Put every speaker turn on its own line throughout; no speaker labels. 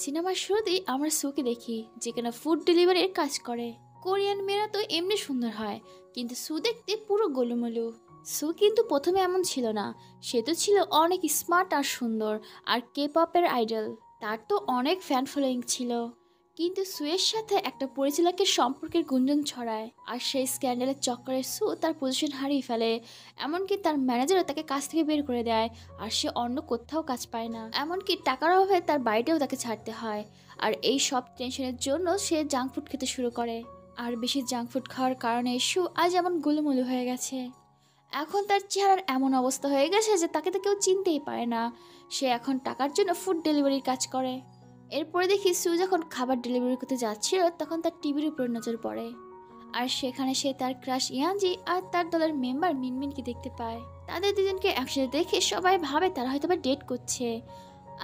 সিনেমার শুরুতেই আমরা সুকে দেখি যে কিনা ফুড ডেলিভারির কাজ করে। কোরিয়ান মেয়েরা তো এমনি সুন্দর হয়, কিন্তু সু দেখতে পুরো গোলুমলু। সু কিন্তু প্রথমে এমন ছিল না। সে তো ছিল অনেক স্মার্ট আর সুন্দর, আর কে পপের আইডল। তার তো অনেক ফ্যান ফলোয়িং ছিল। কিন্তু সুয়ের সাথে একটা পরিচালকের সম্পর্কের গুঞ্জন ছড়ায়, আর সেই স্ক্যান্ডালের চক্করে সু তার পজিশন হারিয়ে ফেলে। এমনকি তার ম্যানেজারও তাকে কাজ থেকে বের করে দেয়, আর সে অন্য কোথাও কাজ পায় না। এমনকি টাকার অভাবে তার বাড়িতেও তাকে ছাড়তে হয়। আর এই সব টেনশনের জন্য সে জাঙ্ক ফুড খেতে শুরু করে। আর বেশি জাঙ্ক ফুড খাওয়ার কারণে সু আজ এমন গোলুমলু হয়ে গেছে। এখন তার চেহারার এমন অবস্থা হয়ে গেছে যে তাকে তো কেউ চিনতেই পারে না। সে এখন টাকার জন্য ফুড ডেলিভারির কাজ করে। এরপরে দেখি সু যখন খাবার ডেলিভারি করতে যাচ্ছিল তখন তার টিভির উপর নজর পড়ে। আর সেখানে সে তার ক্রাশ ইয়ানজি আর তার দলের মেম্বার মিনমিনকে দেখতে পায়। তাদের দুজনকে একসাথে দেখে সবাই ভাবে তারা হয়তো বা ডেট করছে।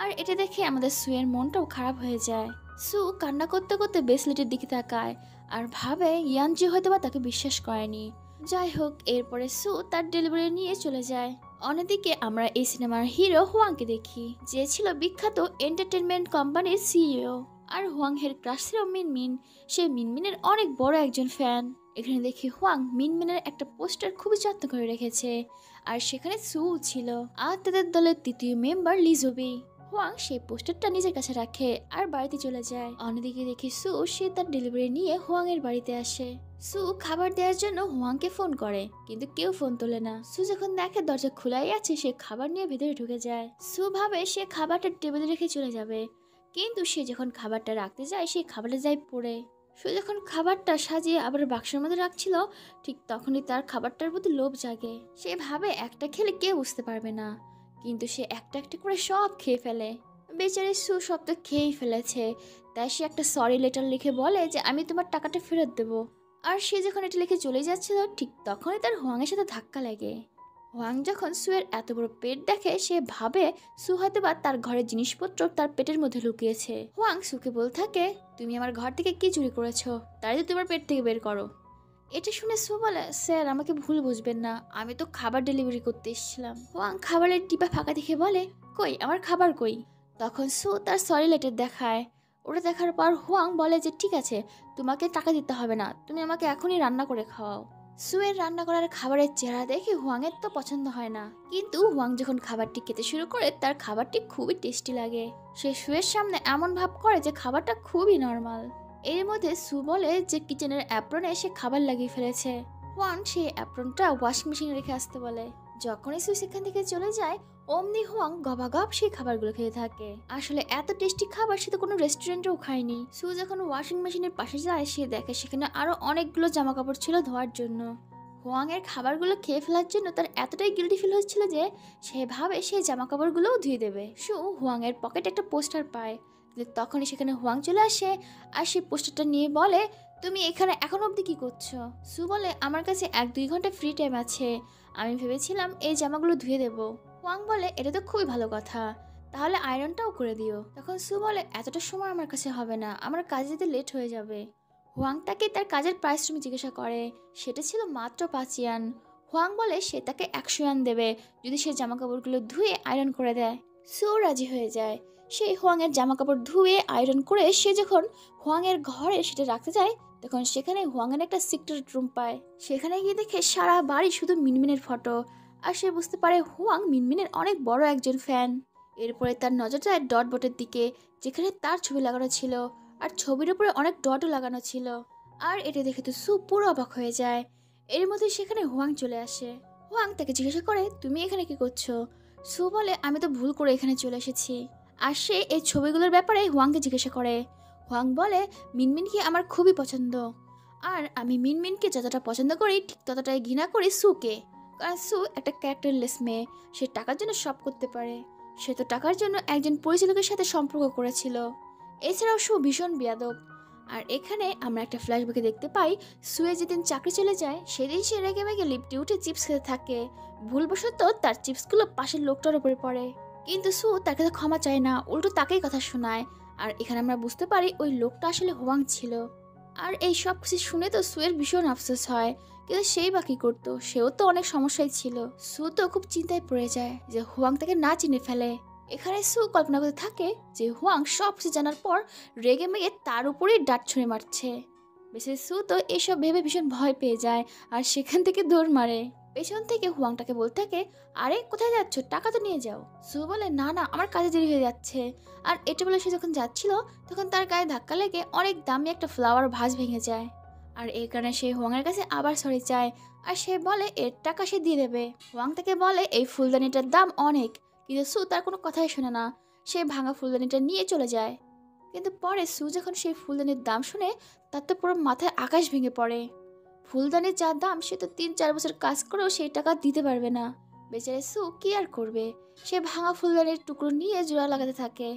আর এটা দেখে আমাদের সুয়ের মনটাও খারাপ হয়ে যায়। সু কান্না করতে করতে ব্রেসলেটের দিকে তাকায় আর ভাবে ইয়ানজি হয়তোবা তাকে বিশ্বাস করেনি। যাই হোক, এরপরে সু তার ডেলিভারি নিয়ে চলে যায়। অন্যদিকে আমরা এই সিনেমার হিরো হুয়াংকে দেখি, যে ছিল বিখ্যাত এন্টারটেনমেন্ট কোম্পানির সিইও। আর হুয়াং হের ক্রাশ ছিল মিনমিন। সে মিনমিনের অনেক বড় একজন ফ্যান। এখানে দেখি হুয়াং মিনমিনের একটা পোস্টার খুবই যত্ন করে রেখেছে, আর সেখানে সু ছিল আর তাদের দলের তৃতীয় মেম্বার লিজোবি। হুয়াং সেই পোস্টারটা নিজের কাছে রাখে আর বাড়িতে চলে যায়। অন্যদিকে দেখি সু সে তার ডেলিভারি নিয়ে হুয়াং এর বাড়িতে আসে। সু খাবার দেওয়ার জন্য হুয়াংকে ফোন করে, কিন্তু কেউ ফোন তোলে না। সু যখন দেখে দরজা খোলাই আছে, সে খাবার নিয়ে ভেতরে ঢুকে যায়। সু ভাবে সে খাবারটা টেবিলে রেখে চলে যাবে, কিন্তু সে যখন খাবারটা রাখতে যায় সেই খাবারটা যায় পড়ে। সে যখন খাবারটা সাজিয়ে আবার বাক্সের মধ্যে রাখছিল, ঠিক তখনই তার খাবারটার প্রতি লোভ জাগে। সে ভাবে একটা খেলে কেউ বুঝতে পারবে না, কিন্তু সে একটা একটা করে সব খেয়ে ফেলে। বেচারি সু সব তো খেয়েই ফেলেছে, তাই সে একটা সরি লেটার লিখে বলে যে আমি তোমার টাকাটা ফেরত দেবো। আর সে যখন এটা লিখে চলে যাচ্ছিল, ঠিক তখনই তার হুয়াংয়ের সাথে ধাক্কা লাগে। হুয়াং যখন সুয়ের এত বড় পেট দেখে, সে ভাবে সু হয়তোবা তার ঘরের জিনিসপত্র তার পেটের মধ্যে লুকিয়েছে। হুয়াং সুকে বলতে থাকে, তুমি আমার ঘর থেকে কি চুরি করেছো, তাই তো তোমার পেট থেকে বের করো। এটা শুনে সু বলে, স্যার আমাকে ভুল বুঝবেন না, আমি তো খাবার ডেলিভারি করতে এসেছিলাম। হুয়াং খাবারের ডিব্বা ফাঁকা দেখে বলে, কই আমার খাবার কই। তখন সু তার সরি লেটার দেখায়। ওটা দেখার পর হুয়াং বলে যে ঠিক আছে, তোমাকে টাকা দিতে হবে না, তুমি আমাকে এখনই রান্না করে খাওয়াও। সুয়ের রান্না করার খাবারের চেহারা দেখে হুয়াংয়ের তো পছন্দ হয় না, কিন্তু হুয়াং যখন খাবারটি খেতে শুরু করে তার খাবারটি খুবই টেস্টি লাগে। সে সুয়ের সামনে এমন ভাব করে যে খাবারটা খুবই নর্মাল। এর মধ্যে সু বলে যে কিচেনের অ্যাপ্রনে সে খাবার লাগিয়ে ফেলেছে। হুয়াং সেই অ্যাপ্রনটা ওয়াশিং মেশিনে রেখে আসতে বলে। যখনই সু সেখান থেকে চলে যায়, অমনি হুয়াং গবাগব সেই খাবারগুলো খেতে থাকে। আসলে এত টেস্টি খাবার সে তো কোনো রেস্টুরেন্টেও খায়নি। সু যখন ওয়াশিং মেশিনের পাশে যায়, সে দেখে সেখানে আরো অনেকগুলো জামা কাপড় ছিল ধোয়ার জন্য। হুয়াং এর খাবারগুলো খেয়ে ফেলার জন্য তার এতটাই গিল্টি ফিল হচ্ছিল যে সে ভাবে সেই জামা কাপড়গুলোও ধুয়ে দেবে। সু হুয়াং এর পকেটে একটা পোস্টার পায়, কিন্তু তখনই সেখানে হুয়াং চলে আসে আর সেই পোস্টারটা নিয়ে বলে, তুমি এখানে এখন অবধি কি করছো। সু বলে, আমার কাছে 1-2 ঘন্টা ফ্রি টাইম আছে, আমি ভেবেছিলাম এই জামাগুলো ধুয়ে দেবো। হুয়াং বলে, এটা তো খুবই ভালো কথা, তাহলে আয়রনটাও করে দিও। তখন সু বলে, এতটা সময় আমার কাছে হবে না, আমার কাজে যেতে লেট হয়ে যাবে। হুয়াং তাকে তার কাজের প্রাইসটা জিজ্ঞাসা করে, সেটা ছিল মাত্র 5 ইয়ান। হুয়াং বলে সে তাকে 100 ইয়ান দেবে যদি সে জামা কাপড়গুলো ধুয়ে আয়রন করে দেয়। সু রাজি হয়ে যায়। সেই হুয়াং এর জামা কাপড় ধুয়ে আয়রন করে সে যখন হুয়াং এর ঘরে সেটা রাখতে যায়, তখন সেখানে হুয়াং এর একটা সিক্রেট রুম পায়। সেখানে গিয়ে দেখে সারা বাড়ি শুধু মিনমিনের ফটো, আর সে বুঝতে পারে হুয়াং মিনমিনের অনেক বড় একজন ফ্যান। এরপরে তার নজর যায় ডট বটের দিকে, যেখানে তার ছবি লাগানো ছিল, আর ছবির উপরে অনেক ডটও লাগানো ছিল। আর এটা দেখে তো সু পুরো অবাক হয়ে যায়। এর মধ্যে সেখানে হুয়াং চলে আসে। হুয়াং তাকে জিজ্ঞাসা করে, তুমি এখানে কি করছো। সু বলে, আমি তো ভুল করে এখানে চলে এসেছি। আর সে এই ছবিগুলোর ব্যাপারে হুয়াংকে জিজ্ঞাসা করে। হুয়াং বলে, মিনমিনকে আমার খুবই পছন্দ, আর আমি মিনমিনকে যতটা পছন্দ করি ঠিক ততটাই ঘৃণা করি সুকে। কারণ সু একটা ক্যারেক্টারলেস মেয়ে, সে টাকার জন্য সব করতে পারে। সে তো টাকার জন্য একজন পরিচালকের সাথে সম্পর্ক করেছিল। এছাড়াও সু ভীষণ বেয়াদব। আর এখানে আমরা একটা ফ্ল্যাশব্যাকে দেখতে পাই, সুয়ে যেদিন চাকরি চলে যায় সেদিন সে রেগে মেগে লিফটে উঠে চিপস খেতে থাকে। ভুলবশত তার চিপসগুলো পাশের লোকটার উপরে পড়ে, কিন্তু সু তার কাছে ক্ষমা চায় না, উল্টো তাকেই কথা শোনায়। আর এখানে আমরা বুঝতে পারি ওই লোকটা আসলে হুয়াং ছিল। আর এই সব কিছু শুনে তো সুয়ের ভীষণ আফসোস হয়, কিন্তু সেই বা কি করতো, সেও তো অনেক সমস্যায় ছিল। সু তো খুব চিন্তায় পড়ে যায় যে হুয়াং তাকে না চিনে ফেলে। এখানে সু কল্পনা করতে থাকে যে হুয়াং সব কিছু জানার পর রেগে মেগে তার উপরেই ডাট ছুঁড়ে মারছে। বেচারি সু তো এসব ভেবে ভীষণ ভয় পেয়ে যায় আর সেখান থেকে দৌড় মারে। পেছন থেকে হুয়াংটাকে বলতে থাকে, আরে কোথায় যাচ্ছ, টাকা তো নিয়ে যাও। সু বলে, না না, আমার কাজে দেরি হয়ে যাচ্ছে। আর এটা বলে সে যখন যাচ্ছিল তখন তার গায়ে ধাক্কা লেগে অনেক দামি একটা ফ্লাওয়ার ভাস ভেঙে যায়। আর এই কারণে সে হুয়াংয়ের কাছে আবার সরি চায়। আর সে বলে এর টাকা সে দিয়ে দেবে। হুয়াং তাকে বলে এই ফুলদানিটার দাম অনেক, কিন্তু সু তার কোনো কথাই শোনে না। সে ভাঙা ফুলদানিটা নিয়ে চলে যায়। কিন্তু পরে সু যখন সেই ফুলদানির দাম শুনে তার তো পুরো মাথায় আকাশ ভেঙে পড়ে। ফুলদানির যা দাম সে তো 3-4 বছর কাজ করেও সেই টাকা দিতে পারবে না। বেচারে সু কি আর করবে, সে ভাঙা ফুলদানির টুকরো নিয়ে জোড়া লাগাতে থাকে।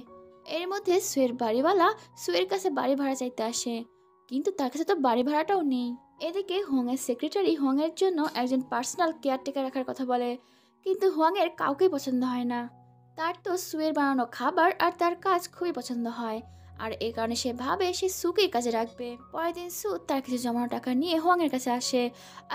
এর মধ্যে সুয়ের বাড়িওয়ালা সুয়ের কাছে বাড়ি ভাড়া চাইতে আসে, কিন্তু তার কাছে তো বাড়ি ভাড়াটাও নেই। এদিকে হোংয়ের সেক্রেটারি হোংয়ের জন্য একজন পার্সোনাল কেয়ারটেকার রাখার কথা বলে, কিন্তু হোংয়ের কাউকেই পছন্দ হয় না। তার তো সুয়ের বানানো খাবার আর তার কাজ খুবই পছন্দ হয়, আর এই কারণে সে ভাবে সে সুকেই কাজে রাখবে। পরের দিন সু তার কিছু জমানো টাকা নিয়ে হোয়াংয়ের কাছে আসে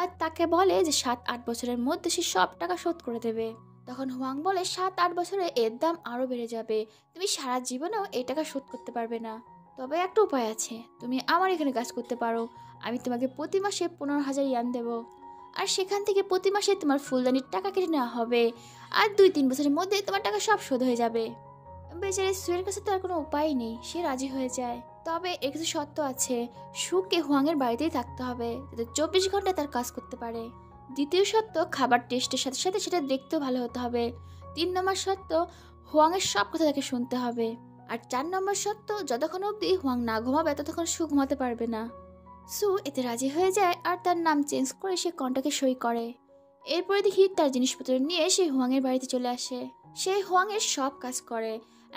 আর তাকে বলে যে 7-8 বছরের মধ্যে সে সব টাকা শোধ করে দেবে। তখন হোয়াং বলে 7-8 বছরে এর দাম আরও বেড়ে যাবে, তুমি সারা জীবনেও এই টাকা শোধ করতে পারবে না। তবে একটা উপায় আছে, তুমি আমার এখানে কাজ করতে পারো, আমি তোমাকে প্রতি মাসে 15,000 ইয়ান দেবো। আর সেখান থেকে প্রতি মাসে তোমার ফুলদানির টাকা কেটে নেওয়া হবে, আর 2-3 বছরের মধ্যে তোমার টাকা সব শোধ হয়ে যাবে। বেচারি সুয়ের কাছে তো আর কোনো উপায় নেই, সে রাজি হয়ে যায়। তবে এর কিছু শর্ত আছে, সুকে হুয়াংয়ের বাড়িতেই থাকতে হবে যাতে 24 ঘন্টা তার কাজ করতে পারে। দ্বিতীয় শর্ত, খাবার টেস্টের সাথে সাথে সেটা দেখতেও ভালো হতে হবে। 3 নম্বর শর্ত, হুয়াংয়ের সব কথা তাকে শুনতে হবে। আর 4 নম্বর শর্ত, যতক্ষণ অবধি হুয়াং না ঘুমাবে ততক্ষণ সু ঘুমাতে পারবে না। সু এতে রাজি হয়ে যায় আর তার নাম চেঞ্জ করে সে কন্ট্রাক্টে সই করে। এরপরে দেখি তার জিনিসপত্র নিয়ে সে হুয়াংয়ের বাড়িতে চলে আসে। সে হুয়াংয়ের সব কাজ করে,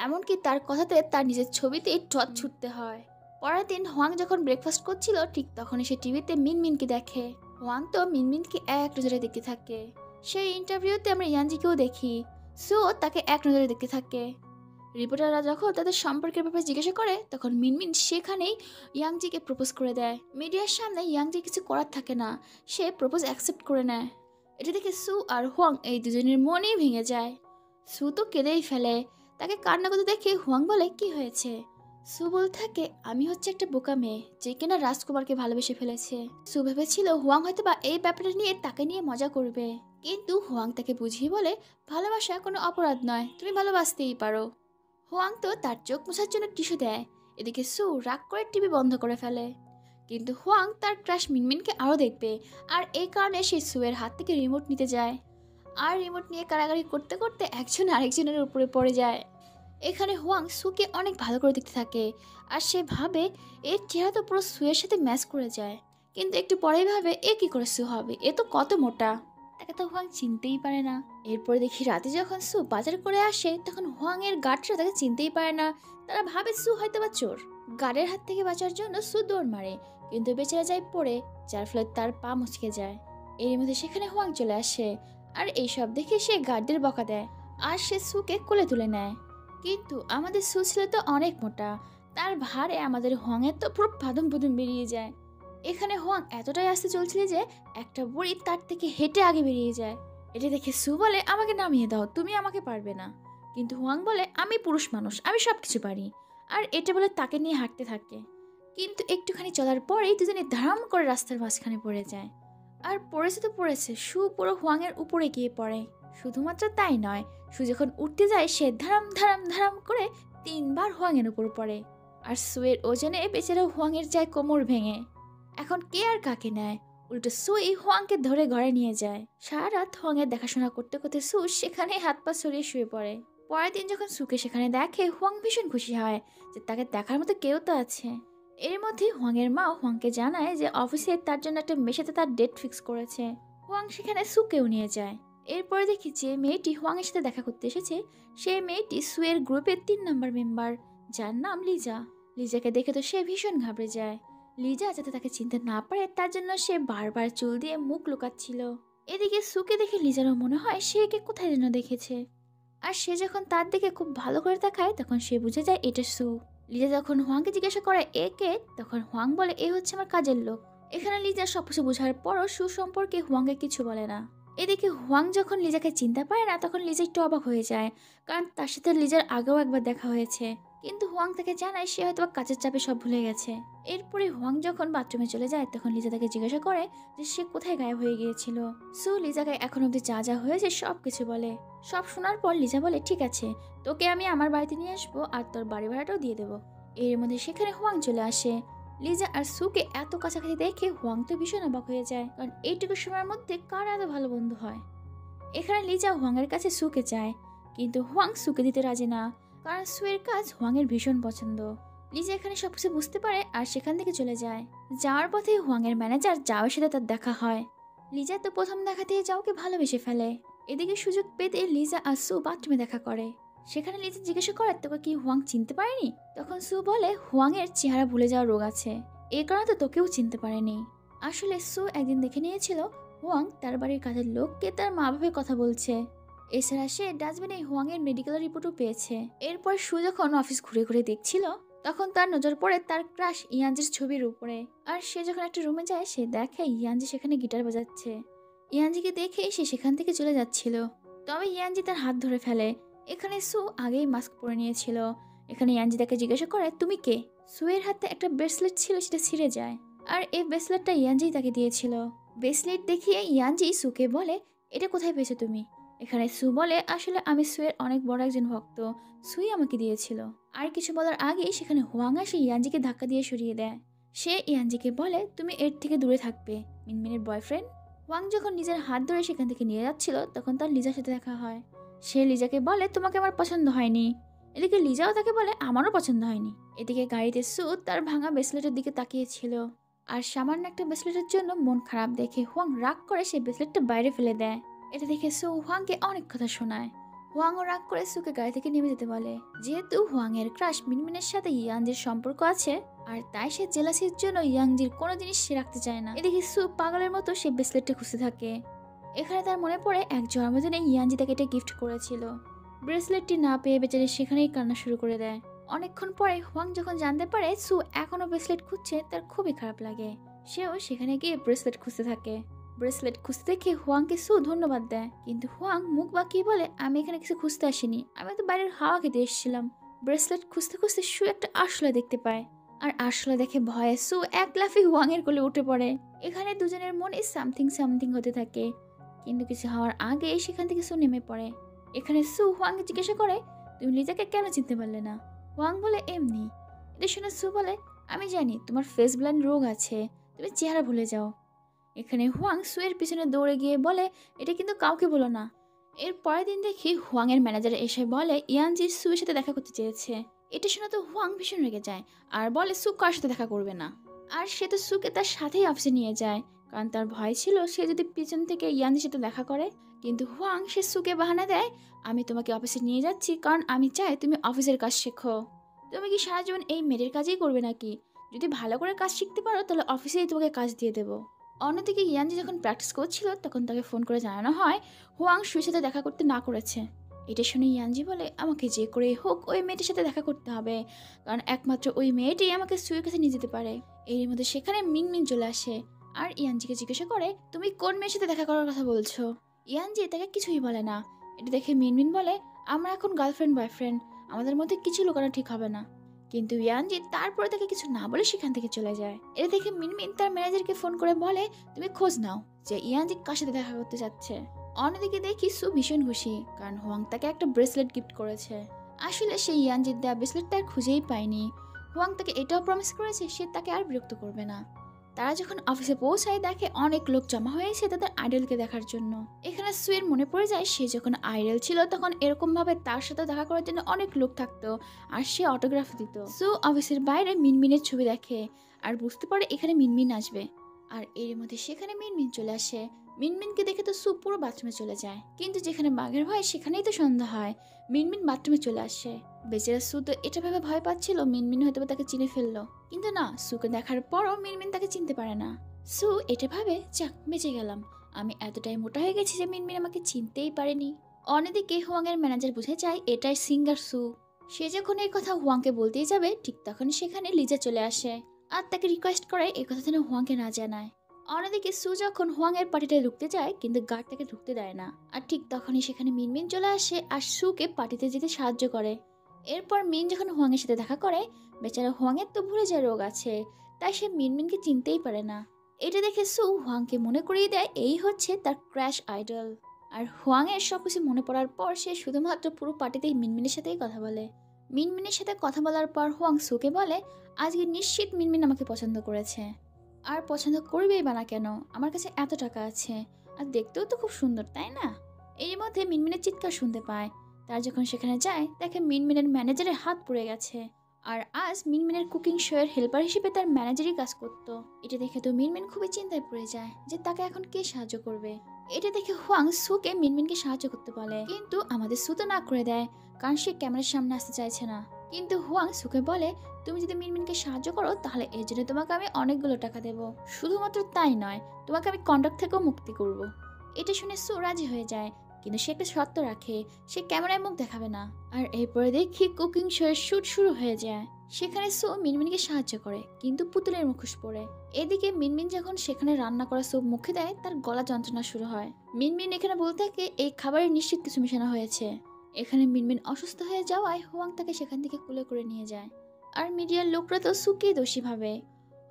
এমনকি তার কথাতে তার নিজের ছবিতে ট্রচ ছুটতে হয়। পরের দিন হুয়াং যখন ব্রেকফাস্ট করছিল ঠিক তখনই সে টিভিতে মিনমিনকে দেখে। হুয়াং তো মিনমিনকে এক নজরে দেখতে থাকে। সেই ইন্টারভিউতে আমরা ইয়ানজিকেও দেখি, সো তাকে এক নজরে দেখতে থাকে। রিপোর্টাররা যখন তাদের সম্পর্কের ব্যাপারে জিজ্ঞাসা করে তখন মিনমিন সেখানেই ইয়াংজিকে প্রপোজ করে দেয়। মিডিয়ার সামনে ইয়াংজি কিছু করার থাকে না, সে প্রপোজ অ্যাকসেপ্ট করে নেয়। এটা দেখে সু আর হুয়াং এই দুজনের মনেই ভেঙে যায়। সু তো কেঁদেই ফেলে। তাকে কান্না করতে দেখে হুয়াং বলে, কি হয়েছে? সু বলতে থাকে, আমি হচ্ছে একটা বোকা মেয়ে যে কিনা রাজকুমারকে ভালোবেসে ফেলেছে। সু ভেবেছিল হুয়াং হয়তো বা এই ব্যাপারটা নিয়ে তাকে নিয়ে মজা করবে, কিন্তু হুয়াং তাকে বুঝিয়ে বলে, ভালোবাসা কোনো অপরাধ নয়, তুমি ভালোবাসতেই পারো। হুয়াং তো তার চোখ মোছার জন্য টিস্যু দেয়। এদিকে সু রাগ করে টিভি বন্ধ করে ফেলে। কিন্তু হুয়াং তার ক্রাশ মিনমিনকে আরও দেখবে, আর এই কারণে সে সুয়ের হাত থেকে রিমোট নিতে যায়। আর রিমোট নিয়ে কাড়াকাড়ি করতে করতে একজন আরেকজনের উপরে পড়ে যায়। এখানে হুয়াং সুকে অনেক ভালো করে দেখতে থাকে, আর সে ভাবে এর চেহারা তো পুরো সুয়ের সাথে ম্যাচ করে যায়। কিন্তু একটু পরেই ভাবে এ কি করে সু হবে, এ তো কত মোটা, তাকে তো হুয়াং চিনতেই পারে না। এরপরে দেখি রাতে যখন সু বাজার করে আসে তখন হুয়াং এর গার্ডরা তাকে চিনতেই পারে না। তারা ভাবে সু হয়তো বা চোর। গার্ডের হাত থেকে বাঁচার জন্য সু দৌড় মারে, কিন্তু বেচারা যায় পড়ে, যার ফলে তার পা মুচকে যায়। এর মধ্যে সেখানে হুয়াং চলে আসে, আর এইসব দেখে সে গার্ডদের বকা দেয় আর সে সুকে কোলে তুলে নেয়। কিন্তু আমাদের সু ছিল তো অনেক মোটা, তার ভারে আমাদের হুয়াংয়ের তো পুরো পাদম পুদম বেরিয়ে যায়। এখানে হুয়াং এতটাই আস্তে চলছিল যে একটা বুড়ি তার থেকে হেঁটে আগে বেরিয়ে যায়। এটা দেখে সু বলে, আমাকে নামিয়ে দাও, তুমি আমাকে পারবে না। কিন্তু হুয়াং বলে, আমি পুরুষ মানুষ, আমি সব কিছু পারি। আর এটা বলে তাকে নিয়ে হাঁটতে থাকে। কিন্তু একটুখানি চলার পরেই দুজনে ধারাম করে রাস্তার মাঝখানে পড়ে যায়। আর পড়েছে তো পড়েছে, সু পুরো হুয়াংয়ের উপরে গিয়ে পড়ে। শুধুমাত্র তাই নয়, সু যখন উঠতে যায় সে ধারাম ধারাম ধারাম করে 3বার হুয়াংয়ের উপর পড়ে। আর সুয়ের ওজনে বেচারা হুয়াংয়ের যায় কোমর ভেঙে। এখন কে আর কাকে নেয়, উল্টো সুই হুয়াংকে ধরে ঘরে নিয়ে যায়। সারা রাত হুয়াংয়ের দেখাশোনা করতে করতে সু সেখানে হাত পা ছড়িয়ে শুয়ে পড়ে। পরের দিন যখন সুকে সেখানে দেখে হুয়াং ভীষণ খুশি হয় যে তাকে দেখার মতো কেউ তো আছে। এর মধ্যে হুয়াংয়ের মা হুয়াংকে জানায় যে অফিসে তার জন্য একটা মেয়ের সাথে তার ডেট ফিক্স করেছে। হুয়াং সেখানে সুকেও নিয়ে যায়। এরপরে দেখি যে মেয়েটি হুয়াংয়ের সাথে দেখা করতে এসেছে সেই মেয়েটি সুয়ের গ্রুপের 3 নম্বর মেম্বার, যার নাম লিজা। লিজাকে দেখে তো সে ভীষণ ঘাবড়ে যায়। লিজা যাতে তাকে চিনতে না পারে তার জন্য সে বারবার চুল দিয়ে মুখ লুকাচ্ছিল। এদিকে সুকে দেখে লিজারও মনে হয় সে একে কোথায় যেন দেখেছে। আর সে যখন তার দিকে খুব ভালো করে তাকায় তখন সে বুঝে যায় এটা সু। লিজা যখন হুয়াংকে জিজ্ঞাসা করে একে, তখন হুয়াং বলে এ হচ্ছে আমার কাজের লোক। এখানে লিজা সবকিছু বোঝার পরও সু সম্পর্কে হুয়াংকে কিছু বলে না। এদিকে হুয়াং যখন লিজাকে চিনতে পারে না তখন লিজা একটু অবাক হয়ে যায়, কারণ তার সাথে লিজার আগেও একবার দেখা হয়েছে। কিন্তু হুয়াং তাকে জানায় সে হয়তো কাজের চাপে সব ভুলে গেছে। এরপরে হুয়াং যখন বাথরুমে চলে যায় তখন লিজা তাকে জিজ্ঞাসা করে যে সে কোথায় গায়েব হয়ে গিয়েছিল। সু লিজাকে এখন অব্দি যা যা হয়েছে সব কিছু বলে। সব শোনার পর লিজা বলে ঠিক আছে, তোকে আমি আমার বাড়িতে নিয়ে আসবো আর তোর বাড়ি ভাড়াটাও দিয়ে দেবো। এর মধ্যে সেখানে হুয়াং চলে আসে। লিজা আর সুকে এত কাছাকাছি দেখে হুয়াং তো ভীষণ অবাক হয়ে যায়, কারণ এইটুকু সময়ের মধ্যে কার এত ভালো বন্ধু হয়। এখানে লিজা হুয়াংয়ের কাছে সুকে চায়, কিন্তু হুয়াং সুকে দিতে রাজি না, কারণ সুয়ের কাজ হুয়াংয়ের ভীষণ পছন্দ। লিজা এখানে সবকিছু বুঝতে পারে আর সেখান থেকে চলে যায়। যাওয়ার পথে হুয়াংয়ের ম্যানেজার যাওয়ার সাথে তার দেখা হয়। লিজা তো প্রথম দেখাতেই যাওকে ভালোবেসে ফেলে। এদিকে সুযোগ পেতে লিজা আর সু বাথরুমে দেখা করে। সেখানে লিজা জিজ্ঞাসা করে তোকে কি হুয়াং চিনতে পারেনি? তখন সু বলে হুয়াংয়ের চেহারা ভুলে যাওয়ার রোগ আছে, এই কারণে তো তোকেও চিনতে পারেনি। আসলে সু একদিন দেখে নিয়েছিল হুয়াং তার বাড়ির কাজের লোককে তার মা বাবার কথা বলছে। এছাড়া সে ডাস্টবিনে হুয়াংয়ের মেডিকেল রিপোর্টও পেয়েছে। এরপর সু যখন অফিস ঘুরে ঘুরে দেখছিল তখন তার নজর পড়ে তার ক্রাশ ইয়ানজির ছবির উপরে। আর সে যখন একটা রুমে যায় সে দেখে ইয়ানজি সেখানে গিটার বাজাচ্ছে। ইয়ানজিকে দেখে সে সেখান থেকে চলে যাচ্ছিল, তবে ইয়ানজি তার হাত ধরে ফেলে। এখানে সু আগেই মাস্ক পরে নিয়েছিল। এখানে ইয়ানজি তাকে জিজ্ঞাসা করে তুমি কে? সুয়ের হাতে একটা ব্রেসলেট ছিল, সেটা ছিঁড়ে যায়, আর এই ব্রেসলেটটা ইয়ানজি তাকে দিয়েছিল। ব্রেসলেট দেখিয়ে ইয়ানজি সুকে বলে এটা কোথায় পেয়েছো তুমি? এখানে সু বলে আসলে আমি সুয়ের অনেক বড় একজন ভক্ত, সুই আমাকে দিয়েছিল। আর কিছু বলার আগেই সেখানে হুয়াং এসে ইয়ানজিকে ধাক্কা দিয়ে সরিয়ে দেয়। সে ইয়ানজিকে বলে তুমি এর থেকে দূরে থাকবে, মিনমিনের বয়ফ্রেন্ড। হুয়াং যখন নিজের হাত ধরে সেখান থেকে নিয়ে যাচ্ছিল তখন তার লিজার সাথে দেখা হয়। সে লিজাকে বলে তোমাকে আমার পছন্দ হয়নি। এদিকে লিজাও তাকে বলে আমারও পছন্দ হয়নি। এদিকে গাড়িতে সু তার ভাঙা ব্রেসলেটের দিকে তাকিয়েছিল, আর সামান্য একটা ব্রেসলেটের জন্য মন খারাপ দেখে হুয়াং রাগ করে সেই ব্রেসলেটটা বাইরে ফেলে দেয়। এটা দেখে সু হুয়াংকে অনেক কথা শোনায়। হুয়াংও রাগ করে সুকে গাড়ি থেকে নেমে যেতে বলে। যেহেতু হুয়াং এর ক্রাশ মিনমিনের সাথে ইয়ানজির সম্পর্ক আছে, আর তাই সে জেলাসির জন্য ইয়াংজির কোনো জিনিস সে রাখতে চায় না। এদিকে সু পাগলের মতো সে ব্রেসলেটটা খুঁজতে থাকে। এখানে তার মনে পড়ে এক জন্মদিনে ইয়ানজি তাকে এটা গিফট করেছিল। ব্রেসলেটটি না পেয়ে বেচারি সেখানেই কান্না শুরু করে দেয়। অনেকক্ষণ পরে হুয়াং যখন জানতে পারে সু এখনো ব্রেসলেট খুঁজছে তার খুবই খারাপ লাগে। সেও সেখানে গিয়ে ব্রেসলেট খুঁজতে থাকে। ব্রেসলেট খুঁজতে দেখে হুয়াংকে সু ধন্যবাদ দেয়, কিন্তু হুয়াং মুখ বাঁকিয়ে বলে আমি এখানে কিছু খুঁজতে আসিনি, আমি তো বাইরের হাওয়া খেতে এসেছিলাম। ব্রেসলেট খুঁজতে খুঁজতে সু একটা আরশোলা দেখতে পায়, আর আরশোলা দেখে ভয়ে সু এক লাফে হুয়াং এর কোলে উঠে পড়ে। এখানে দুজনের মনে সামথিং সামথিং হতে থাকে, কিন্তু কিছু হওয়ার আগে সেখান থেকে সু নেমে পড়ে। এখানে সু হুয়াংকে জিজ্ঞাসা করে তুমি লিজাকে কেন চিনতে পারলে না? হুয়াং বলে এমনি। এটা শুনে সু বলে আমি জানি তোমার ফেস ব্লাইন্ড রোগ আছে, তুমি চেহারা ভুলে যাও। এখানে হুয়াং সুয়ের পিছনে দৌড়ে গিয়ে বলে এটা কিন্তু কাউকে বলো না। এর পরের দিন দেখি হুয়াং এর ম্যানেজার এসে বলে ইয়ানজি সুয়ের সাথে দেখা করতে চেয়েছে। এটা শুনে তো হুয়াং ভীষণ রেগে যায় আর বলে সু কার সাথে দেখা করবে না। আর সে তো সুকে তার সাথেই অফিসে নিয়ে যায়, কারণ তার ভয় ছিল সে যদি পিছন থেকে ইয়ানজির সাথে দেখা করে। কিন্তু হুয়াং সে সুকে বাহানা দেয় আমি তোমাকে অফিসে নিয়ে যাচ্ছি কারণ আমি চাই তুমি অফিসের কাজ শেখো। তুমি কি সারা জীবন এই মেয়েদের কাজই করবে নাকি? যদি ভালো করে কাজ শিখতে পারো তাহলে অফিসেই তোমাকে কাজ দিয়ে দেবো। অন্যদিকে ইয়ানজি যখন প্র্যাকটিস করছিল তখন তাকে ফোন করে জানানো হয় হুয়াং সুয়ের সাথে দেখা করতে না করেছে। এটা শুনে ইয়ানজি বলে আমাকে যে করে হোক ওই মেয়েটির সাথে দেখা করতে হবে, কারণ একমাত্র ওই মেয়েটি আমাকে সুয়ের কাছে নিয়ে যেতে পারে। এর মধ্যে সেখানে মিনমিন চলে আসে আর ইয়ানজিকে জিজ্ঞাসা করে তুমি কোন মেয়ের সাথে দেখা করার কথা বলছো? ইয়ানজি তাকে কিছুই বলে না। এটা দেখে মিনমিন বলে আমরা এখন গার্লফ্রেন্ড বয়ফ্রেন্ড, আমাদের মধ্যে কিছু লুকানো ঠিক হবে না। কিন্তু ইয়ানজি তারপরে তাকে কিছু না বলে সেখান থেকে চলে যায়। এটা দেখে মিনমিন তার ম্যানেজারকে ফোন করে বলে তুমি খোঁজ নাও যে ইয়ানজি কার সাথে দেখা করতে যাচ্ছে। অন্যদিকে দেখি সু ভীষণ খুশি, কারণ হুয়াং তাকে একটা ব্রেসলেট গিফট করেছে। আসলে সে ইয়ানজির দেওয়া ব্রেসলেট তার খুঁজেই পায়নি। হুয়াং তাকে এটাও প্রমিস করেছে সে তাকে আর বিরক্ত করবে না। তারা যখন অফিসে পৌঁছায় দেখে অনেক লোক জমা হয়েছে তাদের আইডলকে দেখার জন্য। এখানে সুয়ের মনে পড়ে যায় সে যখন আইডল ছিল তখন এরকম ভাবে তার সাথে দেখা করার জন্য অনেক লোক থাকতো আর সে অটোগ্রাফ দিত। সু অফিসের বাইরে মিনমিনের ছবি দেখে আর বুঝতে পারে এখানে মিনমিন আসবে, আর এর মধ্যে সেখানে মিনমিন চলে আসে। মিনমিনকে দেখে তো সু পুরো বাথরুমে চলে যায়, কিন্তু যেখানে বাঘের ভয় সেখানেই তো সন্ধ্যা হয়। মিনমিন বাথরুমে চলে আসে। বেচারা সু তো এটা ভেবে ভয় পাচ্ছিল মিনমিন হয়তো তাকে চিনে ফেললো, কিন্তু না, সুকে দেখার পরও মিনমিন তাকে চিনতে পারে না। সু এটা ভাবে যাক বেঁচে গেলাম, আমি এতটাই মোটা হয়ে গেছি যে মিনমিন আমাকে চিনতেই পারেনি। অন্যদিকে হুয়াং এর ম্যানেজার বুঝে যায় এটাই সিঙ্গার সু। সে যখন এই কথা হুয়াংকে বলতেই যাবে ঠিক তখন সেখানে লিজা চলে আসে আর তাকে রিকোয়েস্ট করে এই কথা যেন হুয়াংকে না জানায়। অন্যদিকে সু যখন হুয়াং এর পার্টিতে ঢুকতে যায় কিন্তু গার্ড তাকে ঢুকতে দেয় না। আর ঠিক তখনই সেখানে মিনমিন চলে আসে আর সুকে পার্টিতে যেতে সাহায্য করে। এরপর মিন যখন হুয়াং এর সাথে দেখা করে, বেচারা হুয়াং এর তো ভুলে যায় রোগ আছে, তাই সে মিনমিনকে চিনতেই পারে না। এটা দেখে সু হুয়াংকে মনে করিয়ে দেয় এই হচ্ছে তার ক্র্যাশ আইডল। আর হুয়াং এর সবকিছু মনে পড়ার পর সে শুধুমাত্র পুরো পার্টিতেই মিনমিনের সাথেই কথা বলে। মিনমিনের সাথে কথা বলার পর হুয়াং সুকে বলে, আজকে নিশ্চিত মিনমিন আমাকে পছন্দ করেছে। আর পছন্দ করবেই বা না কেন, আমার কাছে এত টাকা আছে, আর দেখতেও তো খুব সুন্দর, তাই না? এর মধ্যে মিনমিনের চিৎকার শুনতে পায়। তার যখন সেখানে যায় দেখে মিনমিনের ম্যানেজারের হাত পুড়ে গেছে। আর আজ মিনমিনের কুকিং শো এর হেল্পার হিসেবে তার ম্যানেজারই কাজ করতো। এটা দেখে তো মিনমিন খুবই চিন্তায় পড়ে যায় যে তাকে এখন কে সাহায্য করবে। এটা দেখে হুয়াং সুকে মিনমিনকে সাহায্য করতে বলে, কিন্তু আমাদের সু তো না করে দেয়, কারণ সে ক্যামেরার সামনে আসতে চাইছে না। কিন্তু হুয়াং সুকে বলে, তুমি যদি মিনমিনকে সাহায্য করো তাহলে এর জন্য তোমাকে আমি অনেকগুলো টাকা দেবো। শুধুমাত্র তাই নয়, তোমাকে আমি কন্ট্রাক্ট থেকেও মুক্তি করব। এটা শুনে সু রাজি হয়ে যায়, কিন্তু সে একটা শর্ত রাখে, সে ক্যামেরায় মুখ দেখাবে না। আর এরপরে দেখি কুকিং শো এর শুট শুরু হয়ে যায়। সেখানে সু মিনমিনকে সাহায্য করে, কিন্তু পুতুলের মুখোশ পরে। এদিকে মিনমিন যখন সেখানে রান্না করা স্যুপ মুখে দেয় তার গলা যন্ত্রণা শুরু হয়। মিনমিন এখানে বলতে থাকে এই খাবারে নিশ্চিত কিছু মেশানো হয়েছে। এখানে মিনমিন অসুস্থ হয়ে যাওয়ায় হুয়াং তাকে সেখান থেকে কুলে করে নিয়ে যায়। আর মিডিয়ার লোকরা তো সুকে দোষী ভাবে।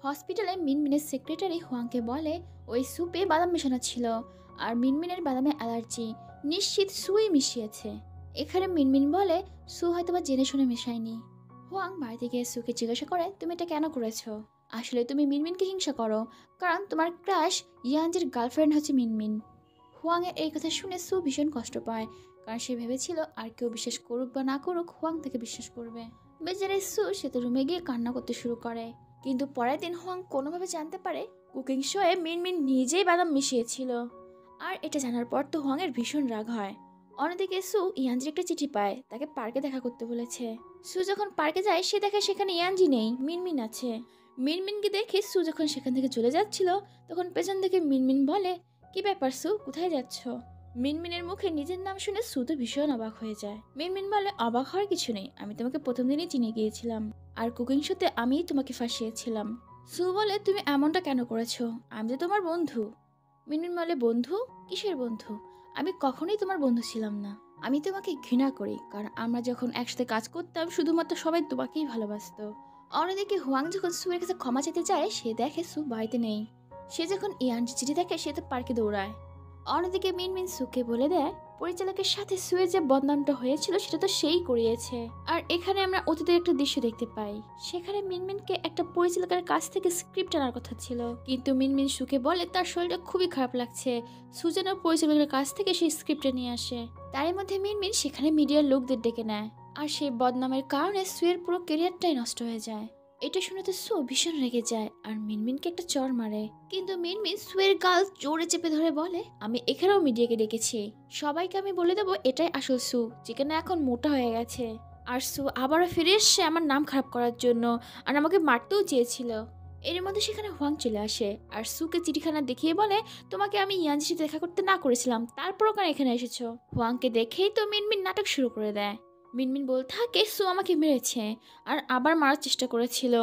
হসপিটালে মিনমিনের সেক্রেটারি হুয়াংকে বলে ওই স্যুপে বাদাম মেশানো ছিল, আর মিনমিনের বাদামে অ্যালার্জি, নিশ্চিত সুই মিশিয়েছে। এখানে মিনমিন বলে সু হয়তোবা জেনে শুনে মেশায়নি। হুয়াং বাড়িতে গিয়ে সুকে জিজ্ঞাসা করে তুমি এটা কেন করেছো। আসলে তুমি মিনমিনকে হিংসা করো, কারণ তোমার ক্রাশ ইয়ানজির গার্লফ্রেন্ড হচ্ছে মিনমিন। হুয়াং এর এই কথা শুনে সু ভীষণ কষ্ট পায়, কারণ সে ভেবেছিল আর কেউ বিশ্বাস করুক বা না করুক হুয়াং তাকে বিশ্বাস করবে। বেচারে সু সে তো রুমে গিয়ে কান্না করতে শুরু করে। কিন্তু পরের দিন হুয়াং কোনোভাবে জানতে পারে কুকিং শোয়ে মিনমিন নিজেই বাদাম মিশিয়েছিল। আর এটা জানার পর তো হুয়াং এর ভীষণ রাগ হয়। অন্যদিকে সু ইয়ানজির একটা চিঠি পায়, তাকে পার্কে দেখা করতে বলেছে। সু যখন পার্কে যায় সে দেখে সেখানে ইয়ানজি নেই, মিনমিন আছে। মিনমিনকে দেখে সু যখন সেখান থেকে চলে যাচ্ছিল তখন পেছন থেকে মিনমিন বলে, কি ব্যাপার সু, কোথায় যাচ্ছ? মিনমিনের মুখে নিজের নাম শুনে সু তো ভীষণ অবাক হয়ে যায়। মিনমিন বলে, অবাক হওয়ার কিছু নেই, আমি তোমাকে প্রথম দিনই চিনে গিয়েছিলাম, আর কুকিং শোতে আমিই তোমাকে ফাঁসিয়েছিলাম। সু বলে, তুমি এমনটা কেন করেছো, আমি তো তোমার বন্ধু। মিনমিন বলে, বন্ধু? কিসের বন্ধু? আমি কখনোই তোমার বন্ধু ছিলাম না। আমি তোমাকে ঘৃণা করি, কারণ আমরা যখন একসাথে কাজ করতাম শুধুমাত্র সবাই তোমাকেই ভালোবাসতো। অন্যদিকে হুয়াং যখন সুয়ের কাছে ক্ষমা চাইতে যায় সে দেখে সু বাড়িতে নেই। সে যখন ইয়ানজি চিঠি দেখে সে তো পার্কে দৌড়ায়। অন্যদিকে মিনমিন সুকে বলে দেয় পরিচালকের সাথে সুয়ের যে বদনামটা হয়েছিল সেটা তো সেই করিয়েছে। আর এখানে আমরা অতীতের একটা দৃশ্য দেখতে পাই, সেখানে মিনমিনকে একটা পরিচালকের কাছ থেকে স্ক্রিপ্ট আনার কথা ছিল, কিন্তু মিনমিন সুকে বলে তার শরীরটা খুবই খারাপ লাগছে, সুজেন পরিচালকের কাছ থেকে সেই স্ক্রিপ্টটা নিয়ে আসে। তারই মধ্যে মিনমিন সেখানে মিডিয়ার লোকদের ডেকে নেয়, আর সেই বদনামের কারণে সুয়ের পুরো ক্যারিয়ারটাই নষ্ট হয়ে যায়। এটা শুনে তো সু ভীষণ রেগে যায় আর মিনমিনকে একটা চড় মারে, কিন্তু মিনমিন সুয়ের গাল জোরে চেপে ধরে বলে, আমি এখানেও মিডিয়াকে ডেকেছি, সবাইকে আমি বলে দেবো এটাই আসল সু, যেখানে এখন মোটা হয়ে গেছে। আর সু আবারও ফিরে এসছে আমার নাম খারাপ করার জন্য, আর আমাকে মারতেও চেয়েছিল। এর মধ্যে সেখানে হুয়াং চলে আসে আর সুকে চিঠিখানা দেখিয়ে বলে, তোমাকে আমি ইয়ানজির সাথে দেখা করতে না করেছিলাম, তারপরও কেন এখানে এসেছো? হুয়াংকে দেখেই তো মিনমিন নাটক শুরু করে দেয়। মিনমিন বলতে থাকে সু আমাকে মেরেছে আর আবার মারার চেষ্টা করেছিল,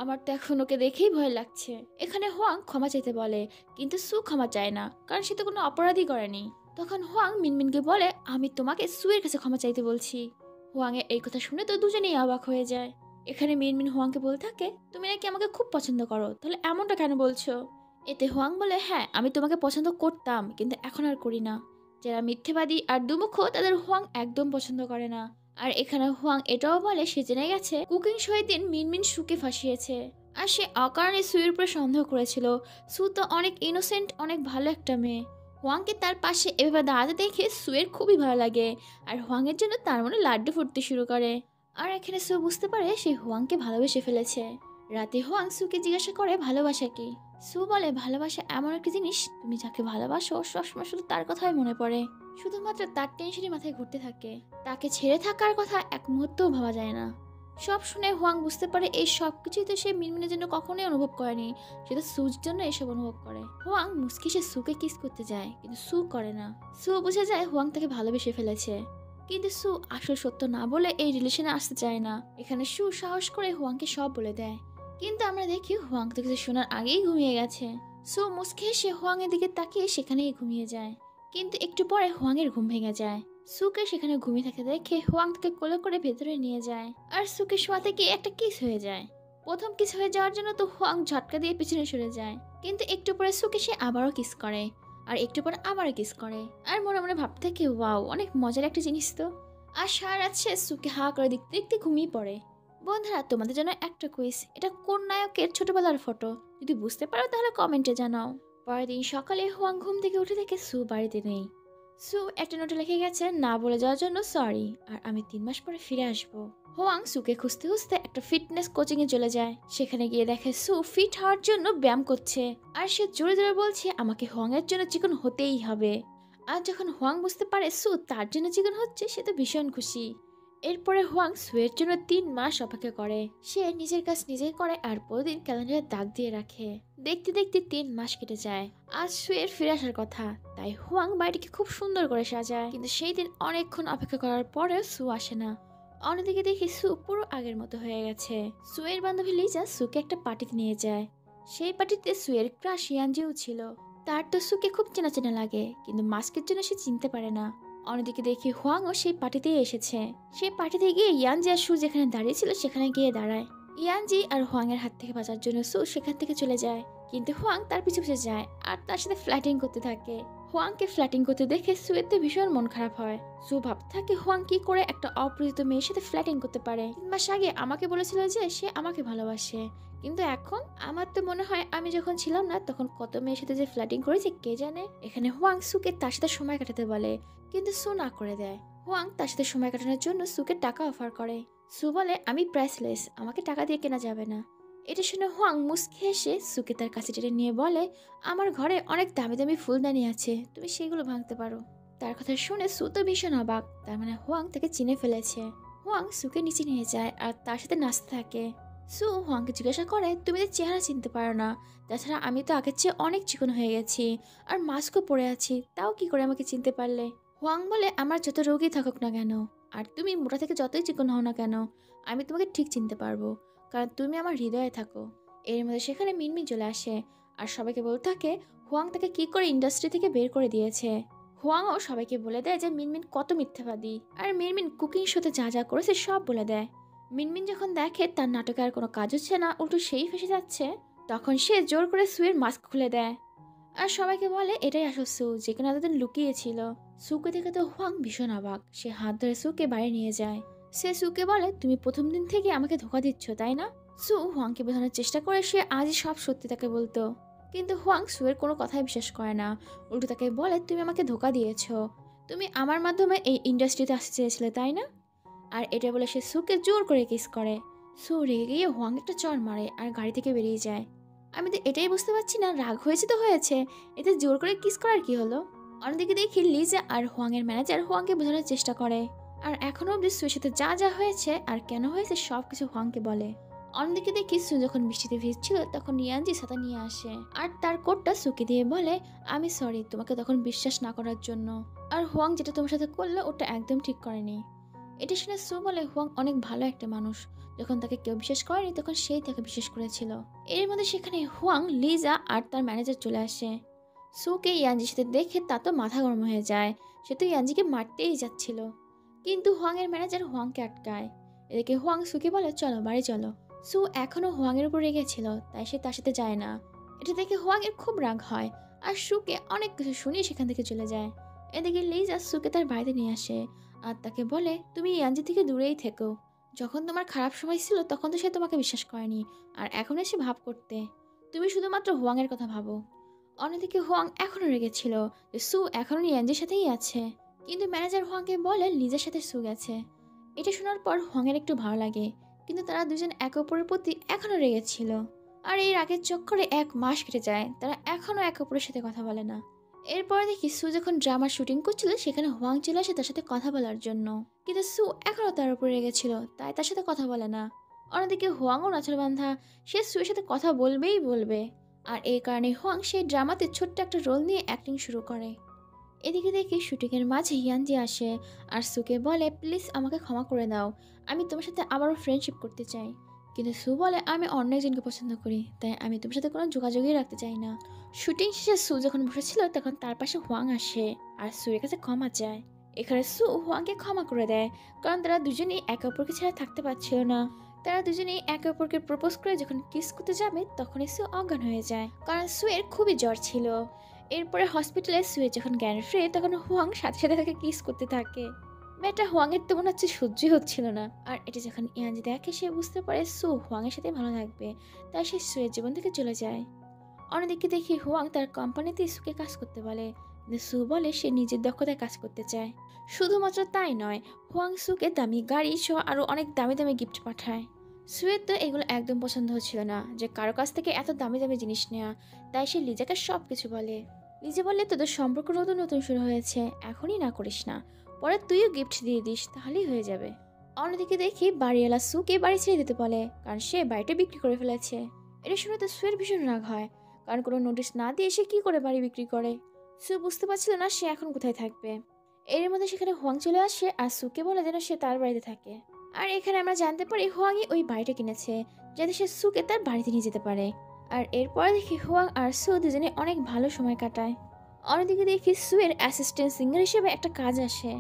আমার তো এখন ওকে দেখেই ভয় লাগছে। এখানে হুয়াং ক্ষমা চাইতে বলে, কিন্তু সু ক্ষমা চায় না, কারণ সে তো কোনো অপরাধী করেনি। তখন হুয়াং মিনমিনকে বলে, আমি তোমাকে সুয়ের কাছে ক্ষমা চাইতে বলছি। হুয়াং এর এই কথা শুনে তো দুজনেই অবাক হয়ে যায়। এখানে মিনমিন হুয়াংকে বলতে থাকে, তুমি নাকি আমাকে খুব পছন্দ করো, তাহলে এমনটা কেন বলছো? এতে হুয়াং বলে, হ্যাঁ আমি তোমাকে পছন্দ করতাম, কিন্তু এখন আর করি না। যারা মিথ্যেবাদী আর দুমুখ তাদের হুয়াং একদম পছন্দ করে না। আর এখানে হুয়াং এটাও বলে সে জেনে গেছে কুকিং শোয়ের দিন মিনমিন সুকে ফাঁসিয়েছে, আর সে অকারণে সুয়ের উপরে সন্দেহ করেছিল। সু তো অনেক ইনোসেন্ট, অনেক ভালো একটা মেয়ে। হুয়াংকে তার পাশে এভাবে দাঁড়াতে দেখে সুয়ের খুবই ভালো লাগে, আর হুয়াংয়ের জন্য তার মনে লাড্ডু ফুটতে শুরু করে। আর এখানে সু বুঝতে পারে সে হুয়াংকে ভালোবেসে ফেলেছে। রাতে হুয়াং সুকে জিজ্ঞাসা করে ভালোবাসা কি। সু বলে, ভালোবাসা এমন একটা জিনিস, তুমি যাকে ভালোবাসো সবসময় শুধু তার কথাই মনে পড়ে, শুধুমাত্র তার টেনশনই মাথায় ঘুরতে থাকে, তাকে ছেড়ে থাকার কথা এক মুহূর্তও ভাবা যায় না। সব শুনে হুয়াং বুঝতে পারে এই সব কিছুই তো সে মিনমিনের জন্য কখনোই অনুভব করেনি, সে তো সুর জন্য এসব অনুভব করে। হুয়াং মুস্কি সে সুকে কিস করতে যায়, কিন্তু সু করে না। সু বুঝে যায় হুয়াং তাকে ভালোবেসে ফেলেছে, কিন্তু সু আসল সত্য না বলে এই রিলেশনে আসতে চায় না। এখানে সু সাহস করে হুয়াংকে সব বলে দেয়, কিন্তু আমরা দেখি হুয়াং তো কিছু শোনার আগেই ঘুমিয়ে গেছে। সু মুচকি হেসে হোয়াংয়ের দিকে তাকিয়ে সেখানেই ঘুমিয়ে যায়। কিন্তু একটু পরে হোয়াংয়ের ঘুম ভেঙে যায়। সুকে সেখানে ঘুমিয়ে থাকে দেখে হোয়াং তাকে কোলে করে ভেতরে নিয়ে যায় আর সুকে শোয়াতে গিয়ে একটা কিস হয়ে যায়। প্রথম কিস হয়ে যাওয়ার জন্য তো হোয়াং ঝটকা দিয়ে পিছনে সরে যায়, কিন্তু একটু পরে সুকে সে আবারও কিস করে আর একটু পরে আবারও কিস করে আর মনে মনে ভাবতে থাকে ওয়াও অনেক মজার একটা জিনিস তো। আর সারা রাত সে সুকে হা করে দেখতে দেখতে ঘুমিয়ে পড়ে। বন্ধুরা তোমাদের জন্য একটা কুইজ, এটা কোন নায়কের ছোটবেলার ফটো? যদি বুঝতে পারো তাহলে কমেন্টে জানাও। পরের দিন সকালে হোয়াং ঘুম থেকে উঠে দেখে সু বাড়িতে নেই। সু একটা নোটে লিখে গেছে না বলে যাওয়ার জন্য সরি, আর আমি 3 মাস পরে ফিরে আসবো। হোয়াং সুকে খুঁজতে খুঁজতে একটা ফিটনেস কোচিং এ চলে যায়। সেখানে গিয়ে দেখে সু ফিট হওয়ার জন্য ব্যায়াম করছে আর সে জোরে জোরে বলছে আমাকে হোয়াং এর জন্য চিকন হতেই হবে। আর যখন হোয়াং বুঝতে পারে সু তার জন্য চিকন হচ্ছে সে তো ভীষণ খুশি। এরপরে হোয়াং সুয়ের জন্য 3 মাস অপেক্ষা করে। সে নিজের কাজ নিজেই করে আর প্রতিদিন ক্যালেন্ডারে দাগ দিয়ে রাখে। দেখতে দেখতে 3 মাস কেটে যায়। আজ সুয়ের ফিরে আসার কথা, তাই হোয়াং বাড়িটিকে খুব সুন্দর করে সাজায়। কিন্তু সেই দিন অনেকক্ষণ অপেক্ষা করার পরেও সু আসে না। অন্যদিকে দেখি সু পুরো আগের মতো হয়ে গেছে। সুয়ের বান্ধবী লিজা সুকে একটা পার্টিতে নিয়ে যায়। সেই পার্টিতে সুয়ের ক্রাশ ইয়ানজিও ছিল। তার তো সুকে খুব চেনা চেনা লাগে, কিন্তু মাস্কের জন্য সে চিনতে পারে না। অন্যদিকে দেখি হোয়াংও সেই পার্টিতেই এসেছে। সেই পার্টিতে গিয়ে ইয়ানজি আর সু যেখানে দাঁড়িয়েছিল সেখানে গিয়ে দাঁড়ায়। ইয়ানজি আর হোয়াং এর হাত থেকে বাঁচার জন্য সু সেখান থেকে চলে যায়, কিন্তু হোয়াং তার পিছু পিছু যায় আর তার সাথে ফ্ল্যাটিং করতে থাকে। হোয়াংকে ফ্ল্যাটিং করতে দেখে সুয়ের তো ভীষণ মন খারাপ হয়। সু ভাবতে থাকে হোয়াং কি করে একটা অপরিচিত মেয়ের সাথে ফ্ল্যাটিং করতে পারে। 3 মাস আগে আমাকে বলেছিল যে সে আমাকে ভালোবাসে, কিন্তু এখন আমার তো মনে হয় আমি যখন ছিলাম না তখন কত মেয়ের সাথে যে ফ্ল্যাটিং করেছে কে জানে। এখানে হোয়াং সুকে তার সাথে সময় কাটাতে বলে, কিন্তু সু না করে দেয়। হোয়াং তার সাথে সময় কাটানোর জন্য সুকে টাকা অফার করে। সু বলে আমি প্রাইসলেস, আমাকে টাকা দিয়ে কেনা যাবে না। এটা শুনে হোয়াং মুচকি হেসে সুকে তার কাছে টেনে নিয়ে বলে আমার ঘরে অনেক দামি দামি ফুলদানি আছে, তুমি সেগুলো ভাঙতে পারো। তার কথা শুনে সু তো ভীষণ অবাক, তার মানে হোয়াং তাকে চিনে ফেলেছে। হোয়াং সুকে নিচে নিয়ে যায় আর তার সাথে নাচতে থাকে। সু হোয়াংকে জিজ্ঞাসা করে তুমি তো চেহারা চিনতে পারো না, তাছাড়া আমি তো আগের চেয়ে অনেক চিকন হয়ে গেছি আর মাস্কও পরে আছি, তাও কি করে আমাকে চিনতে পারলে? হোয়াং বলে আমার যত রোগী থাকুক না কেন আর তুমি মোটা থেকে যতই চিকন হও না কেন, আমি তোমাকে ঠিক চিনতে পারবো, কারণ তুমি আমার হৃদয়ে থাকো। এর মধ্যে সেখানে মিনমিন চলে আসে আর সবাইকে বলতে থাকে হোয়াং তাকে কি করে ইন্ডাস্ট্রি থেকে বের করে দিয়েছে। হোয়াংও সবাইকে বলে দেয় যে মিনমিন কত মিথ্যাবাদী, আর মিনমিন কুকিং শোতে যা যা করেছে সব বলে দেয়। মিনমিন যখন দেখে তার নাটকে আর কোনো কাজ হচ্ছে না, উল্টো সেই ফেসে যাচ্ছে, তখন সে জোর করে সুয়ের মাস্ক খুলে দেয় আর সবাইকে বলে এটাই আসল সু, যেখানে এতদিন লুকিয়েছিল। সুকে দেখে তো হোয়াং ভীষণ অবাক, সে হাত ধরে সুকে বাড়ি নিয়ে যায়। সে সুকে বলে তুমি প্রথম দিন থেকে আমাকে ধোকা দিচ্ছ তাই না? সু হোয়াংকে বোঝানোর চেষ্টা করে সে আজই সব সত্যি তাকে বলতো, কিন্তু হোয়াং সুয়ের কোনো কথাই বিশ্বাস করে না। উল্টো তাকে বলে তুমি আমাকে ধোকা দিয়েছ, তুমি আমার মাধ্যমে এই ইন্ডাস্ট্রিতে আসতে চেয়েছিলে তাই না? আর এটা বলে সে সুকে জোর করে কিস করে। সু রেগে গিয়ে হোয়াং একটা চড় মারে আর গাড়ি থেকে বেরিয়ে যায়। আমি তো এটাই বুঝতে পারছি না, রাগ হয়েছে তো হয়েছে, এতে জোর করে কিস করার কি হলো? অন্যদিকে দেখি লিজা আর হোয়াং এর ম্যানেজার হোয়াংকে বোঝানোর চেষ্টা করে আর এখনো অব্দি সুয়ের সাথে যা যা হয়েছে আর কেন হয়েছে সবকিছু হোয়াংকে বলে। অন্যদিকে দেখি সু যখন বৃষ্টিতে ভিজছিল তখন ইয়ানজি ছাতা নিয়ে আসে আর তার কোটটা সুকে দিয়ে বলে আমি সরি তোমাকে তখন বিশ্বাস না করার জন্য, আর হোয়াং যেটা তোমার সাথে করলো ওটা একদম ঠিক করেনি। এটা শুনে সু বলে হোয়াং অনেক ভালো একটা মানুষ, যখন তাকে কেউ বিশ্বাস করেনি তখন সেই তাকে বিশ্বাস করেছিল। এর মধ্যে সেখানে হোয়াং, লিজা আর তার ম্যানেজার চলে আসে। সুকে ইয়ানজির সাথে দেখে তা তো মাথা গরম হয়ে যায়, সে তো ইয়ানজিকে মারতেই যাচ্ছিল, কিন্তু হোয়াং এর ম্যানেজার হোয়াংকে আটকায়। এদিকে হোয়াং সুকে বলে চলো বাড়ি চলো। সু এখনো হোয়াং এর উপর রেগেছিল, তাই সে তার সাথে যায় না। এটা দেখে হোয়াং এর খুব রাগ হয় আর সুকে অনেক কিছু শুনিয়ে সেখান থেকে চলে যায়। এদিকে লিজা সুকে তার বাড়িতে নিয়ে আসে আর তাকে বলে তুমি ইয়ানজি থেকে দূরেই থেকো, যখন তোমার খারাপ সময় ছিল তখন তো সে তোমাকে বিশ্বাস করেনি, আর এখন এসে ভাব করতে তুমি শুধুমাত্র হোয়াং এর কথা ভাবো। অন্যদিকে হোয়াং এখনো রেগেছিল যে সু এখনো ইয়ানজির সাথেই আছে, কিন্তু ম্যানেজার হোয়াংকে বলে লিজার সাথে সু গেছে। এটা শোনার পর হোয়াং এর একটু ভালো লাগে, কিন্তু তারা দুজন একে অপরের প্রতি এখনো রেগেছিল। আর এই রাগের চক্করে 1 মাস কেটে যায়, তারা এখনো একে অপরের সাথে কথা বলে না। এরপর দেখি সু যখন ড্রামার শুটিং করছিল সেখানে হোয়াং চলে আসে তার সাথে কথা বলার জন্য, কিন্তু সু এখনো তার উপরে রেগেছিল, তাই তার সাথে কথা বলে না। অন্যদিকে হোয়াংও নাছরবান্ধা, সে সুয়ের সাথে কথা বলবেই বলবে, আর এই কারণে হোয়াং সেই ড্রামাতে ছোট্ট একটা রোল নিয়ে অ্যাক্টিং শুরু করে। এদিকে দেখি শুটিংয়ের মাঝে ইয়ানজি আসে আর সুকে বলে প্লিজ আমাকে ক্ষমা করে দাও, আমি তোমার সাথে আবারও ফ্রেন্ডশিপ করতে চাই। কিন্তু সু বলে আমি অন্য একজনকে পছন্দ করি, তাই আমি তোমার সাথে কোনো যোগাযোগই রাখতে চাই না। শুটিং শেষে সু যখন বসেছিল তখন তার পাশে হোয়াং আসে আর সুয়ের কাছে ক্ষমা চায়। এখানে সু হোয়াংকে ক্ষমা করে দেয়, কারণ তারা দুজনেই একে অপরকে ছাড়া থাকতে পারছিল না। তারা দুজনেই একে অপরকে প্রপোজ করে যখন কিস করতে যাবে তখনই সু অজ্ঞান হয়ে যায়, কারণ সুয়ের খুবই জ্বর ছিল। এরপরে হসপিটালে সুয়ের যখন জ্ঞান ফিরে তখন হোয়াং সাথে সাথে তাকে কিস করতে থাকে। মেয়েটা হোয়াংয়ের তো মনে হচ্ছে সহ্যই হচ্ছিল না। আর এটা যখন ইয়ানজি দেখে সে বুঝতে পারে সু হোয়াংয়ের সাথে ভালো থাকবে, তাই সে সুয়ের জীবন থেকে চলে যায়। অন্যদিকে দেখি হোয়াং তার কোম্পানিতে সুকে কাজ করতে বলে, কিন্তু সু বলে সে নিজের দক্ষতায় কাজ করতে চায়। শুধুমাত্র তাই নয়, হোয়াং সুকে দামি গাড়ি সহ আরও অনেক দামি দামি গিফট পাঠায়। সুয়ের তো এগুলো একদম পছন্দ হচ্ছিল না যে কারো কাছ থেকে এত দামি দামি জিনিস নেওয়া, তাই সে লিজাকে সব কিছু বলে। লিজা বললে তোদের সম্পর্ক নতুন নতুন শুরু হয়েছে, এখনই না করিস না, পরে তুইও গিফট দিয়ে দিস, তাহলেই হয়ে যাবে। অন্যদিকে দেখি বাড়িওয়ালা সুকে বাড়ি ছেড়ে দিতে বলে, কারণ সে বাড়িটা বিক্রি করে ফেলেছে। এটা শুনে তো সুয়ের ভীষণ রাগ হয়, কারণ কোনো নোটিশ না দিয়ে সে কি করে বাড়ি বিক্রি করে। সু বুঝতে পারছিল না সে এখন কোথায় থাকবে। এর মধ্যে সেখানে হোয়াং চলে আসে আর সুকে বলে যেন সে তার বাড়িতে থাকে। আর এখানে আমরা জানতে পারি হোয়াংই ওই বাড়িটা কিনেছে, যাতে সে সুকে তার বাড়িতে নিয়ে যেতে পারে। আর এরপরে দেখি হোয়াং আর সু দুজনে অনেক ভালো সময় কাটায়। অন্যদিকে দেখি সুয়ের অ্যাসিস্ট্যান্ট সিঙ্গার হিসেবে একটা কাজ আসে,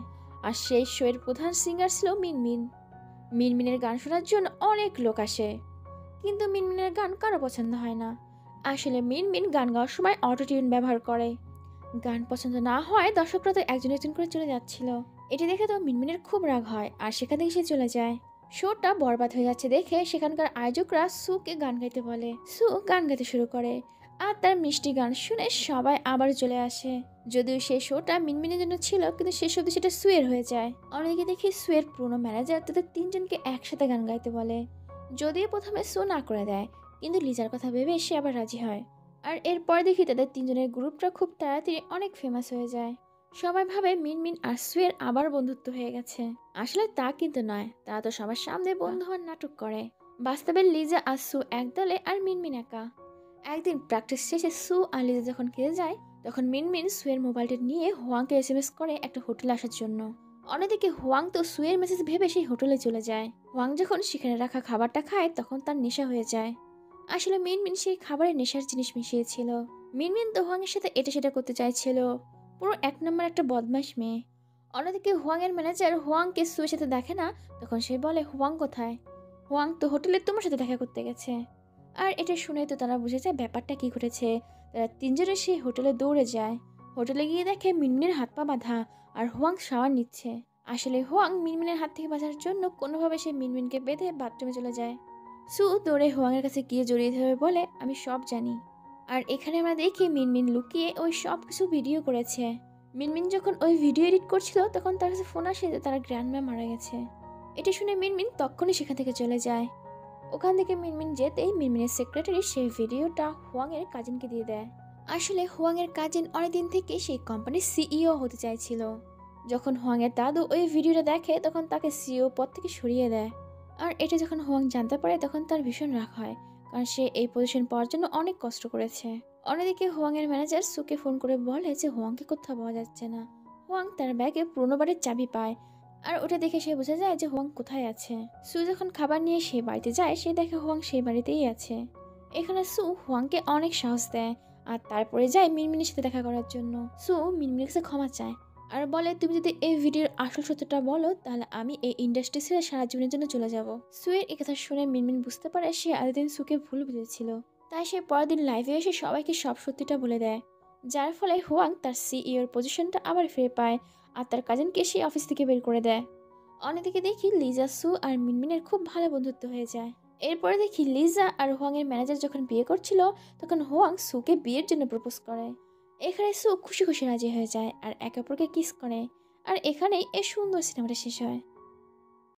আর সেই শোয়ের প্রধান সিঙ্গার ছিল মিনমিন। মিনমিনের গান শোনার জন্য অনেক লোক আসে, কিন্তু মিনমিনের গান কারো পছন্দ হয় না। আসলে মিনমিন গান গাওয়ার সময় অটোটিউন ব্যবহার করে। গান পছন্দ না হয় দর্শকরা তো একজন একজন করে চলে যাচ্ছিল। এটি দেখে তো মিনমিনের খুব রাগ হয় আর সেখান থেকে সে চলে যায়। শোটা বরবাদ হয়ে যাচ্ছে দেখে সেখানকার আয়োজকরা সুকে গান গাইতে বলে। সু গান গাইতে শুরু করে আর তার মিষ্টি গান শুনে সবাই আবার চলে আসে। যদিও সেই শোটা মিনমিনের জন্য ছিল, কিন্তু শেষ অবধি সেটা সুয়ের হয়ে যায়। অনেকে দেখি সুয়ের পুরনো ম্যানেজার তাদের তিনজনকে একসাথে গান গাইতে বলে। যদিও প্রথমে সু না করে দেয়, কিন্তু লিজার কথা ভেবে সে আবার রাজি হয়। আর এরপর দেখি তাদের তিনজনের গ্রুপটা খুব তাড়াতাড়ি অনেক ফেমাস হয়ে যায়। সবাই ভাবে মিনমিন আর সুয়ের আবার বন্ধুত্ব হয়ে গেছে। আসলে তা কিন্তু নয়, তারা তো সবার সামনে বন্ধু হওয়ার নাটক করে। বাস্তবে লিজা আর সু এক দলে আর মিনমিন একা। একদিন প্র্যাকটিস শেষে সু আর লিজা যখন খেতে যায় তখন মিনমিন সুয়ের মোবাইলটা নিয়ে হোয়াংকে এসএমএস করে একটা হোটেলে আসার জন্য। অন্যদিকে হোয়াং তো সুয়ের মেসেজ ভেবে সেই হোটেলে চলে যায়। হোয়াং যখন সেখানে রাখা খাবারটা খায় তখন তার নেশা হয়ে যায়। আসলে মিনমিন সেই খাবারে নেশার জিনিস মিশিয়েছিল। মিনমিন তো হোয়াংয়ের সাথে এটা সেটা করতে চাইছিল, পুরো এক নম্বর একটা বদমাশ মেয়ে। অন্যদিকে হোয়াংয়ের ম্যানেজার হোয়াংকে সুয়ের সাথে দেখে না, তখন সে বলে হোয়াং কোথায়? হোয়াং তো হোটেলে তোমার সাথে দেখা করতে গেছে। আর এটা শুনে তো তারা বুঝে যায় ব্যাপারটা কি ঘটেছে। তারা তিনজনে সেই হোটেলে দৌড়ে যায়। হোটেলে গিয়ে দেখে মিনমিনের হাত পা বাঁধা আর হোয়াং শাওয়ার নিচ্ছে। আসলে হোয়াং মিনমিনের হাত থেকে বাঁচার জন্য কোনোভাবে সে মিনমিনকে বেঁধে বাথরুমে চলে যায়। সু দৌড়ে হোয়াংয়ের কাছে গিয়ে জড়িয়ে ধরে বলে আমি সব জানি। আর এখানে আমরা দেখি মিনমিন লুকিয়ে ওই সব কিছু ভিডিও করেছে। মিনমিন যখন ওই ভিডিও এডিট করছিল তখন তার কাছে ফোন আসে যে তার গ্র্যান্ডমা মারা গেছে। এটা শুনে মিনমিন তখনই সেখান থেকে চলে যায়। ওখান থেকে মিনমিন যেতেই মিনমিনের সেক্রেটারি সেই ভিডিওটা হোয়াংয়ের কাজিনকে দিয়ে দেয়। আসলে হোয়াংয়ের কাজিন অনেকদিন থেকে সেই কোম্পানির সিইও হতে চাইছিল। যখন হোয়াংয়ের দাদু ওই ভিডিওটা দেখে তখন তাকে সিইও পদ থেকে সরিয়ে দেয়। আর এটা যখন হোয়াং জানতে পারে তখন তার ভীষণ রাগ হয়, কারণ সে এই পজিশন পাওয়ার জন্য অনেক কষ্ট করেছে। অন্যদিকে হোয়াংয়ের ম্যানেজার সুকে ফোন করে বলে যে হোয়াংকে কোথাও পাওয়া যাচ্ছে না। হোয়াং তার ব্যাগে পুরনো বাড়ির চাবি পায়, আর ওটা দেখে সে বোঝা যায় যে হোয়াং কোথায় আছে। সু যখন খাবার নিয়ে সেই বাড়িতে যায় সে দেখে হোয়াং সেই বাড়িতেই আছে। এখানে সু হোয়াংকে অনেক সাহস দেয় আর তারপরে যায় মিনমিনের সাথে দেখা করার জন্য। সু মিনমিনের কাছে ক্ষমা চায় আর বলে তুমি যদি এই ভিডিওর আসল সত্যটা বলো তাহলে আমি এই ইন্ডাস্ট্রি ছেড়ে সারা জীবনের জন্য চলে যাব। সুয়ের এই কথা শুনে মিনমিন বুঝতে পারে সে এতদিন সুকে ভুল বুঝেছিল, তাই সে পরের দিন লাইভে এসে সবাইকে সব সত্যিটা বলে দেয়, যার ফলে হোয়াং তার সিইওর পজিশনটা আবার ফিরে পায় আর তার কাজিনকে সে অফিস থেকে বের করে দেয়। অন্যদিকে দেখি লিজা সু আর মিনমিনের খুব ভালো বন্ধুত্ব হয়ে যায়। এরপরে দেখি লিজা আর হোয়াংয়ের ম্যানেজার যখন বিয়ে করছিল তখন হোয়াং সুকে বিয়ের জন্য প্রপোজ করে। এখানে সু খুশি খুশি রাজি হয়ে যায় আর একে অপরকে কিস করে। আর এখানেই এই সুন্দর সিনেমাটা শেষ হয়।